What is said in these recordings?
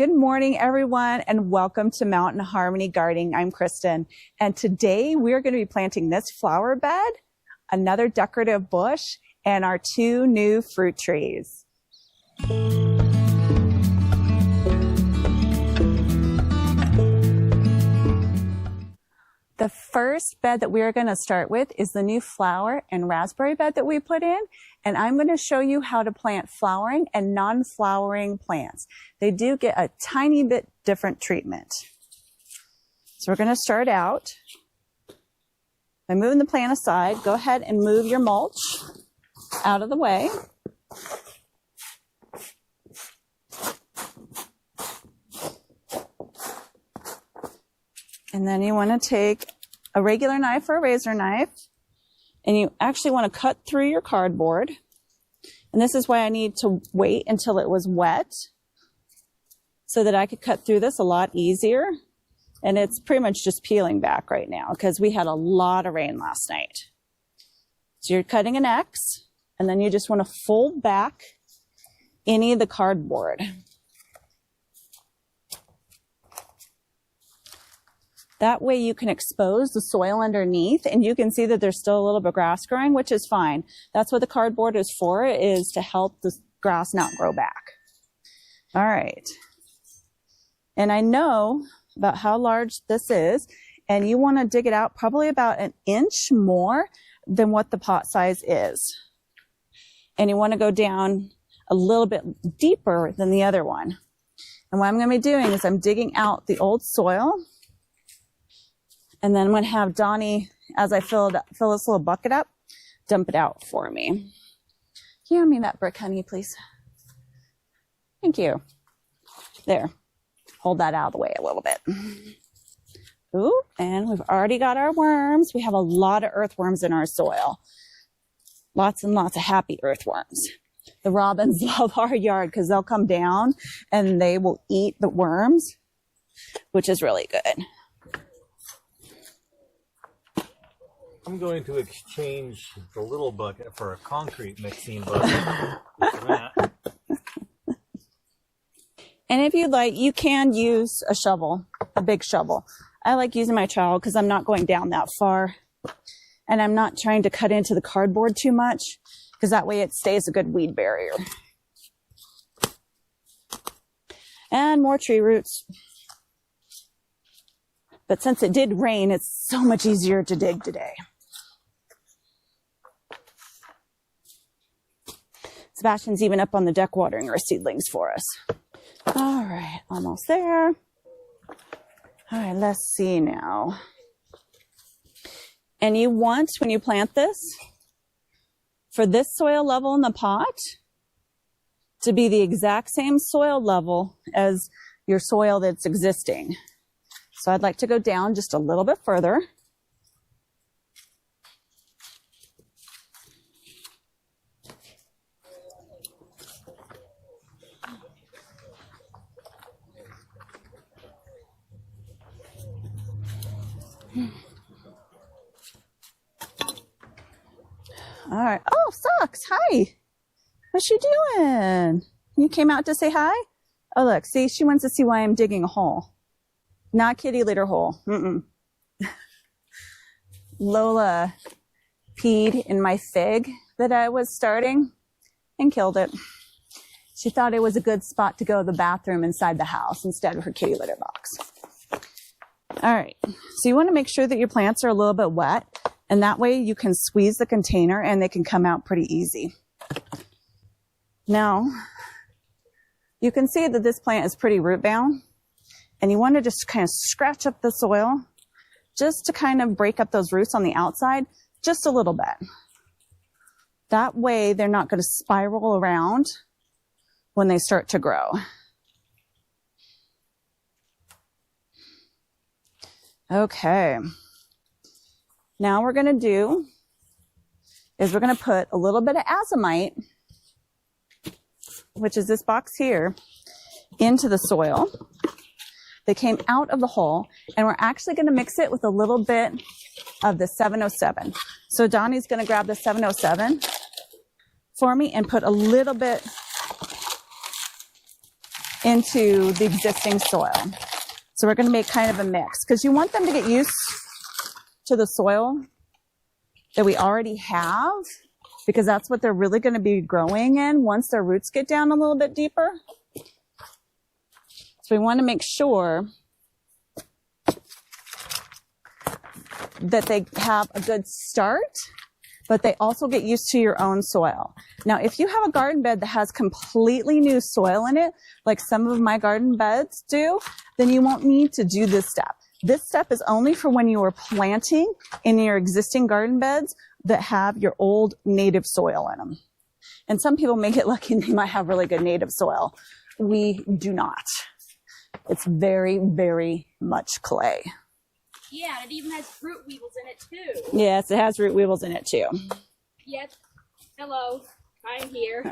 Good morning, everyone, and welcome to Mountain Harmony Gardening. I'm Kristen, and today we're going to be planting this flower bed, another decorative bush, and our 2 new fruit trees. The first bed that we are going to start with is the new flower and raspberry bed that we put in. And I'm going to show you how to plant flowering and non-flowering plants. They do get a tiny bit different treatment. So we're going to start out by moving the plant aside. Go ahead and move your mulch out of the way. And then you want to take a regular knife or a razor knife, and you actually want to cut through your cardboard. And this is why I need to wait until it was wet so that I could cut through this a lot easier. And it's pretty much just peeling back right now because we had a lot of rain last night. So you're cutting an X, and then you just want to fold back any of the cardboard. That way you can expose the soil underneath, and you can see that there's still a little bit of grass growing, which is fine. That's what the cardboard is for, is to help the grass not grow back. All right. And I know about how large this is, and you want to dig it out probably about 1 inch more than what the pot size is. And you want to go down a little bit deeper than the other one. And what I'm going to be doing is I'm digging out the old soil. And then I'm going to have Donnie, as I fill this little bucket up, dump it out for me. Can you hand me that brick, honey, please? Thank you. There. Hold that out of the way a little bit. Ooh, and we've already got our worms. We have a lot of earthworms in our soil. Lots and lots of happy earthworms. The robins love our yard because they'll come down and they will eat the worms, which is really good. I'm going to exchange the little bucket for a concrete mixing bucket. And if you'd like, you can use a shovel, a big shovel. I like using my trowel because I'm not going down that far. And I'm not trying to cut into the cardboard too much because that way it stays a good weed barrier. And more tree roots. But since it did rain, it's so much easier to dig today. Sebastian's even up on the deck watering our seedlings for us. All right, almost there. All right, let's see now. And you want, when you plant this, for this soil level in the pot to be the exact same soil level as your soil that's existing. So I'd like to go down just a little bit further. All right. Oh, Socks. Hi. What's she doing? You came out to say hi? Oh, look. See, she wants to see why I'm digging a hole. Not kitty litter hole. Lola peed in my fig that I was starting and killed it. She thought it was a good spot to go to the bathroom inside the house instead of her kitty litter box. All right. So you want to make sure that your plants are a little bit wet, and that way you can squeeze the container and they can come out pretty easy. Now, you can see that this plant is pretty root bound. And you want to just kind of scratch up the soil just to kind of break up those roots on the outside just a little bit. That way they're not going to spiral around when they start to grow. Okay. Now we're going to do is we're going to put a little bit of azomite, which is this box here, into the soil. They came out of the hole, and we're actually going to mix it with a little bit of the 707. So Donnie's going to grab the 707 for me and put a little bit into the existing soil. So we're going to make kind of a mix because you want them to get used to the soil that we already have, because that's what they're really going to be growing in once their roots get down a little bit deeper. So we want to make sure that they have a good start, but they also get used to your own soil. Now, if you have a garden bed that has completely new soil in it, like some of my garden beds do, then you won't need to do this step. This step is only for when you are planting in your existing garden beds that have your old native soil in them. And some people may get lucky and they might have really good native soil. We do not. It's very, very much clay. Yeah, it even has root weevils in it too. Yes, it has root weevils in it too. Yes. Hello. I'm here.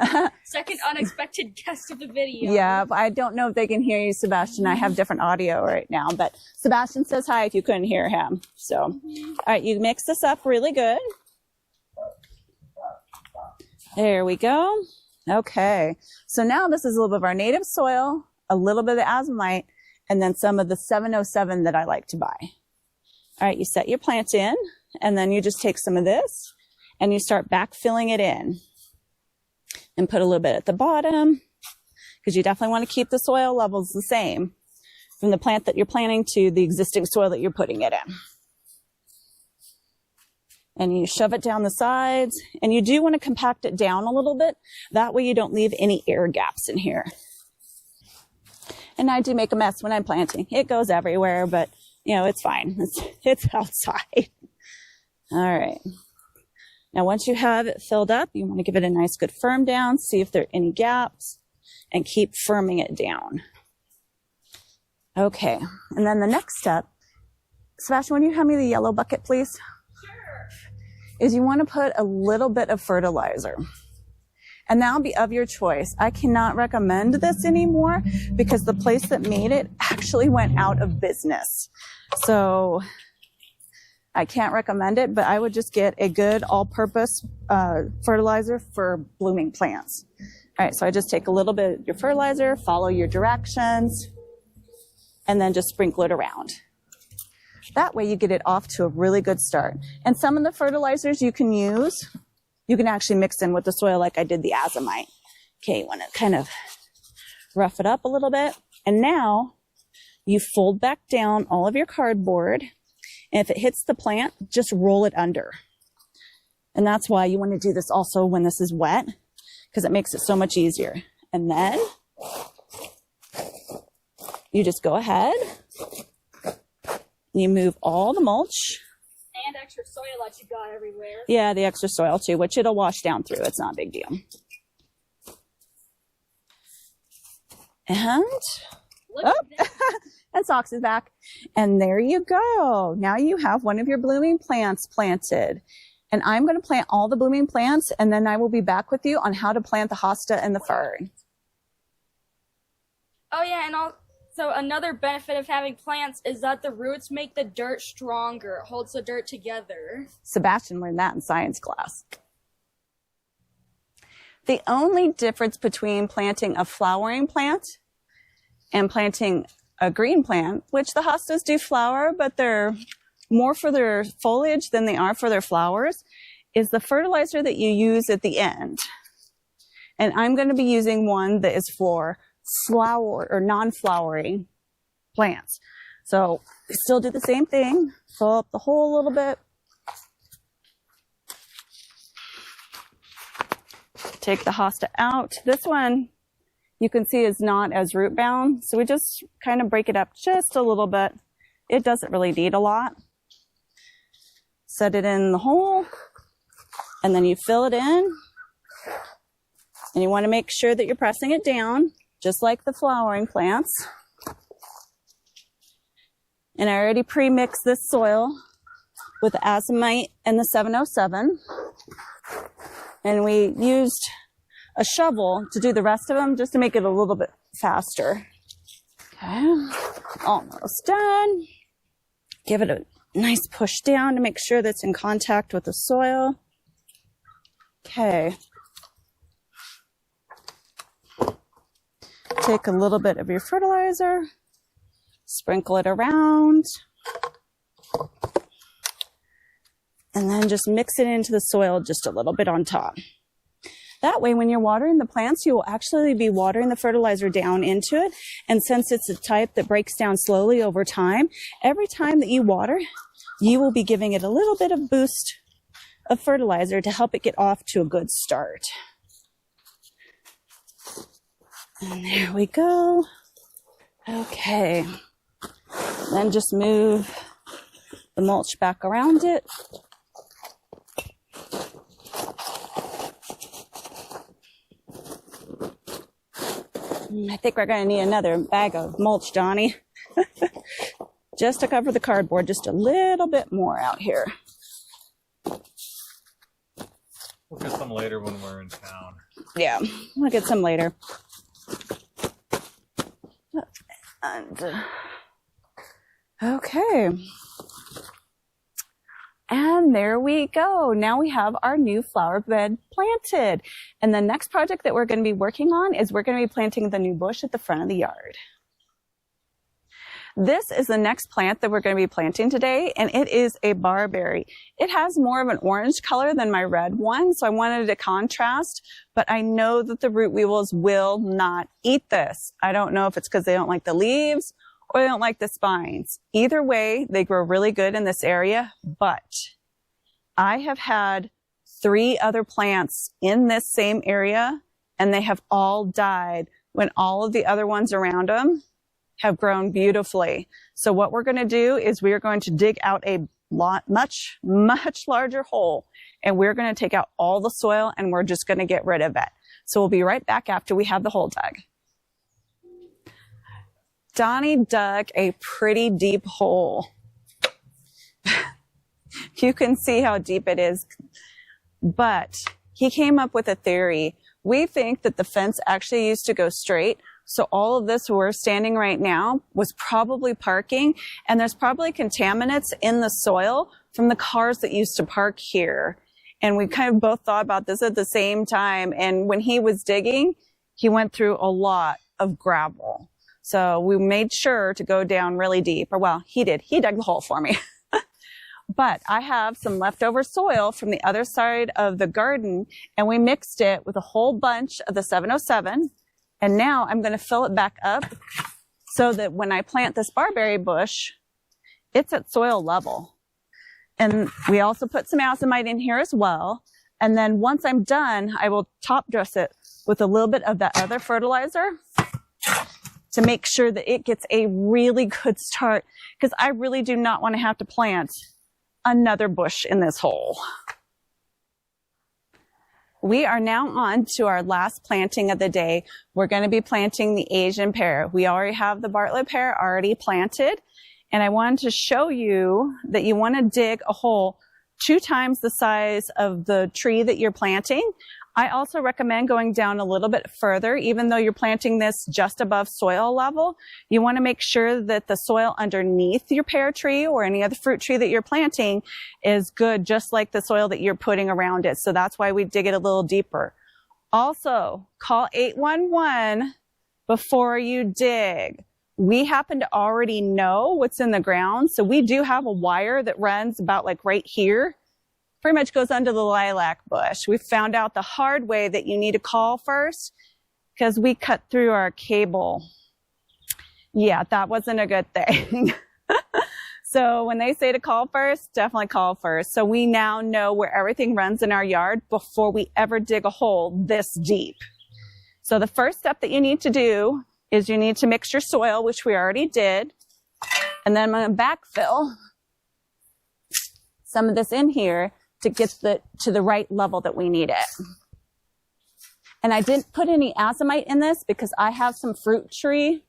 Second unexpected guest of the video. Yeah, but I don't know if they can hear you, Sebastian. I have different audio right now, but Sebastian says hi if you couldn't hear him. So, all right, you mix this up really good. There we go. Okay, so now this is a little bit of our native soil, a little bit of azomite, and then some of the 707 that I like to buy. All right, you set your plant in, and then you just take some of this, and you start backfilling it in. And put a little bit at the bottom, because you definitely want to keep the soil levels the same from the plant that you're planting to the existing soil that you're putting it in. And you shove it down the sides, and you do want to compact it down a little bit. That way you don't leave any air gaps in here. And I do make a mess when I'm planting. It goes everywhere, but you know, it's fine. It's outside. All right. Now, once you have it filled up, you want to give it a nice good firm down, see if there are any gaps, and keep firming it down. Okay, and then the next step, Sebastian, will you hand me the yellow bucket, please? Sure. Is you want to put a little bit of fertilizer. And that'll be of your choice. I cannot recommend this anymore because the place that made it actually went out of business. So I can't recommend it, but I would just get a good all-purpose fertilizer for blooming plants. All right, so I just take a little bit of your fertilizer, follow your directions, and then just sprinkle it around. That way you get it off to a really good start. And some of the fertilizers you can use, you can actually mix in with the soil like I did the azomite. Okay, you want to kind of rough it up a little bit. And now you fold back down all of your cardboard. And if it hits the plant, just roll it under. And that's why you want to do this also when this is wet, because it makes it so much easier. And then you just go ahead, you move all the mulch. And extra soil that you got everywhere. Yeah, the extra soil too, which it'll wash down through. It's not a big deal. And Look at that. and Socks is back. And there you go. Now you have one of your blooming plants planted. And I'm going to plant all the blooming plants, and then I will be back with you on how to plant the hosta and the fern. Oh yeah, and also another benefit of having plants is that the roots make the dirt stronger. It holds the dirt together. Sebastian learned that in science class. The only difference between planting a flowering plant and planting a green plant, which the hostas do flower, but they're more for their foliage than they are for their flowers, is the fertilizer that you use at the end. And I'm going to be using one that is for flower or non-flowering plants. So we still do the same thing. Fill up the hole a little bit. Take the hosta out. This one you can see is not as root bound. So we just kind of break it up just a little bit. It doesn't really need a lot. Set it in the hole, and then you fill it in. And you want to make sure that you're pressing it down, just like the flowering plants. And I already pre-mixed this soil with the azomite and the 707. And we used a shovel to do the rest of them, just to make it a little bit faster. Okay, almost done. Give it a nice push down to make sure that's in contact with the soil. Okay. take a little bit of your fertilizer, sprinkle it around, and then just mix it into the soil just a little bit on top. That way, when you're watering the plants, you will actually be watering the fertilizer down into it. And since it's a type that breaks down slowly over time, every time that you water, you will be giving it a little bit of boost of fertilizer to help it get off to a good start. And there we go. Okay. Then just move the mulch back around it. I think we're going to need another bag of mulch, Donnie. Just to cover the cardboard, just a little bit more out here. We'll get some later when we're in town. Yeah, we'll get some later. And, okay. And there we go. Now we have our new flower bed planted. And the next project that we're going to be working on is we're going to be planting the new bush at the front of the yard. This is the next plant that we're going to be planting today, and it is a barberry. It has more of an orange color than my red one, so I wanted to contrast, but I know that the root weevils will not eat this. I don't know if it's because they don't like the leaves or they don't like the spines. Either way, they grow really good in this area, but I have had 3 other plants in this same area, and they have all died when all of the other ones around them have grown beautifully. So what we're going to do is we are going to dig out a much larger hole, and we're going to take out all the soil, and we're just going to get rid of it. So we'll be right back after we have the hole dug. Donnie dug a pretty deep hole. You can see how deep it is, but he came up with a theory. We think that the fence actually used to go straight. So all of this where we're standing right now was probably parking, and there's probably contaminants in the soil from the cars that used to park here. And we kind of both thought about this at the same time. And when he was digging, he went through a lot of gravel. So we made sure to go down really deep, or well, he did. He dug the hole for me. But I have some leftover soil from the other side of the garden, and we mixed it with a whole bunch of the 707. And now I'm going to fill it back up so that when I plant this barberry bush, it's at soil level. And we also put some azomite in here as well. And then once I'm done, I will top dress it with a little bit of that other fertilizer to make sure that it gets a really good start, because I really do not want to have to plant another bush in this hole. We are now on to our last planting of the day. We're going to be planting the Asian pear. We already have the Bartlett pear already planted, and I wanted to show you that you want to dig a hole 2 times the size of the tree that you're planting. I also recommend going down a little bit further. Even though you're planting this just above soil level, you want to make sure that the soil underneath your pear tree or any other fruit tree that you're planting is good, just like the soil that you're putting around it. So that's why we dig it a little deeper. Also, call 811 before you dig. We happen to already know what's in the ground, so we do have a wire that runs about like right here. Pretty much goes under the lilac bush. We found out the hard way that you need to call first because we cut through our cable. Yeah, that wasn't a good thing. So when they say to call first, definitely call first. So we now know where everything runs in our yard before we ever dig a hole this deep. So the first step that you need to do is you need to mix your soil, which we already did. And then I'm going to backfill some of this in here to get to the right level that we need it. And I didn't put any azomite in this because I have some fruit tree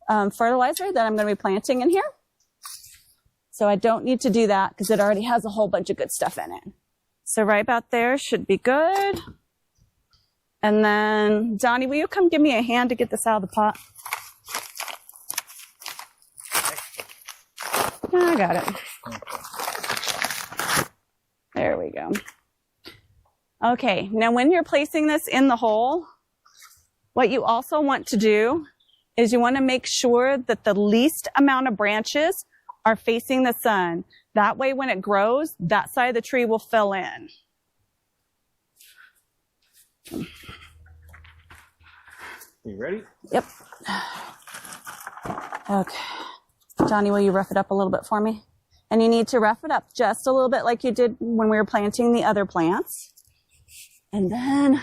fertilizer that I'm going to be planting in here. So I don't need to do that because it already has a whole bunch of good stuff in it. So right about there should be good. And then, Donnie, will you come give me a hand to get this out of the pot? I got it. There we go. Okay, now when you're placing this in the hole, What you also want to do is you want to make sure that the least amount of branches are facing the sun. That way when it grows, that side of the tree will fill in. You ready? Yep. Okay. Johnny, will you rough it up a little bit for me? And you need to rough it up just a little bit like you did when we were planting the other plants. And then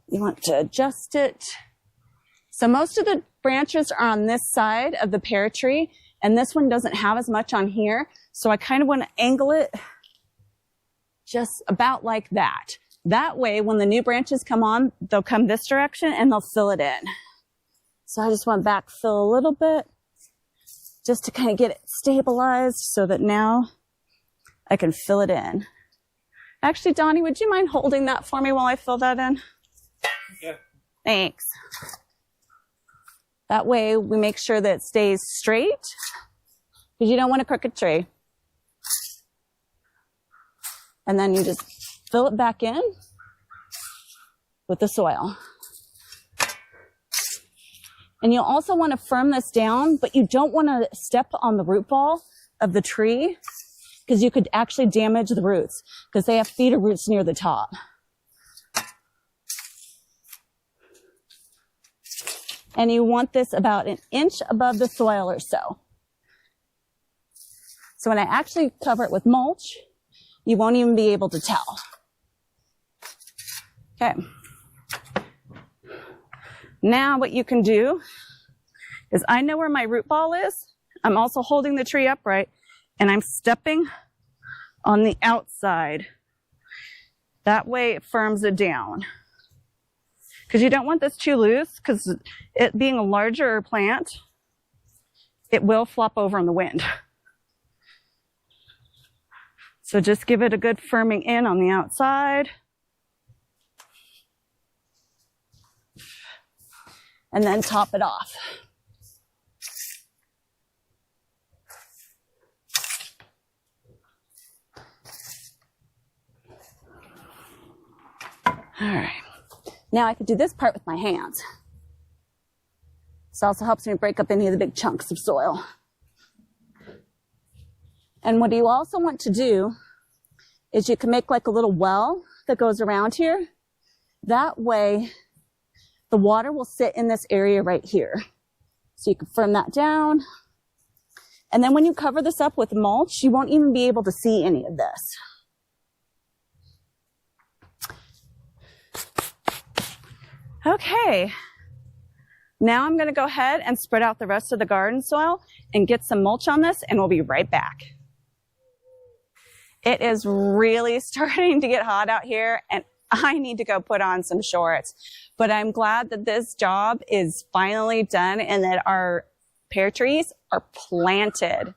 you want to adjust it. So most of the branches are on this side of the pear tree, and this one doesn't have as much on here. So I kind of want to angle it just about like that. That way, when the new branches come on, they'll come this direction and they'll fill it in. So I just want to backfill a little bit just to kind of get it stabilized so that now I can fill it in. Actually, Donnie, would you mind holding that for me while I fill that in? Yeah. Thanks. That way we make sure that it stays straight because you don't want a crooked tree. And then you just fill it back in with the soil. And you'll also want to firm this down, but you don't want to step on the root ball of the tree because you could actually damage the roots because they have feeder roots near the top. And you want this about an inch above the soil or so. So when I actually cover it with mulch, you won't even be able to tell. Okay. Now what you can do is I know where my root ball is. I'm also holding the tree upright and I'm stepping on the outside. That way it firms it down. Because you don't want this too loose because it being a larger plant, it will flop over in the wind. So just give it a good firming in on the outside. And then top it off. All right. Now I could do this part with my hands. This also helps me break up any of the big chunks of soil. And what you also want to do is you can make like a little well that goes around here. That way the water will sit in this area right here. So you can firm that down. And then when you cover this up with mulch, you won't even be able to see any of this. Okay. Now I'm going to go ahead and spread out the rest of the garden soil and get some mulch on this, and we'll be right back. It is really starting to get hot out here, and I need to go put on some shorts. But I'm glad that this job is finally done and that our pear trees are planted.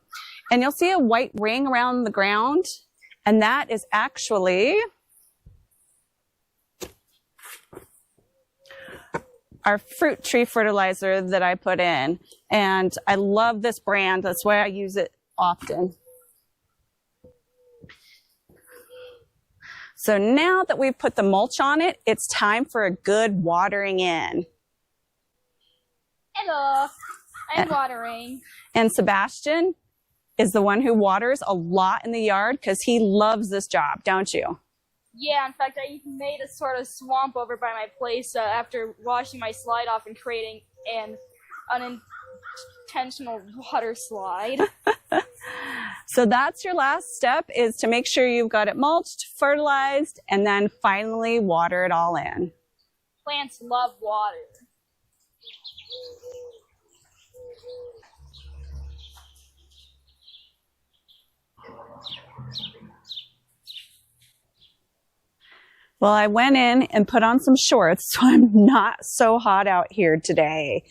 And you'll see a white ring around the ground, and that is actually our fruit tree fertilizer that I put in. And I love this brand. That's why I use it often. So now that we've put the mulch on it, it's time for a good watering in. Hello, I'm watering. And Sebastian is the one who waters a lot in the yard because he loves this job, don't you? Yeah, in fact, I even made a sort of swamp over by my place after washing my slide off and creating an unintentional water slide. So that's your last step, is to make sure you've got it mulched, fertilized, and then finally water it all in. Plants love water. Well, I went in and put on some shorts, so I'm not so hot out here today.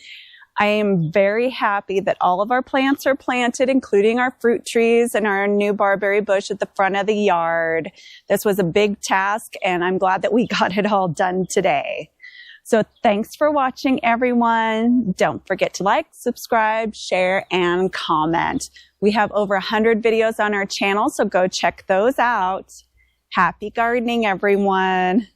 I am very happy that all of our plants are planted, including our fruit trees and our new barberry bush at the front of the yard. This was a big task, and I'm glad that we got it all done today. So thanks for watching, everyone. Don't forget to like, subscribe, share, and comment. We have over 100 videos on our channel, so go check those out. Happy gardening, everyone.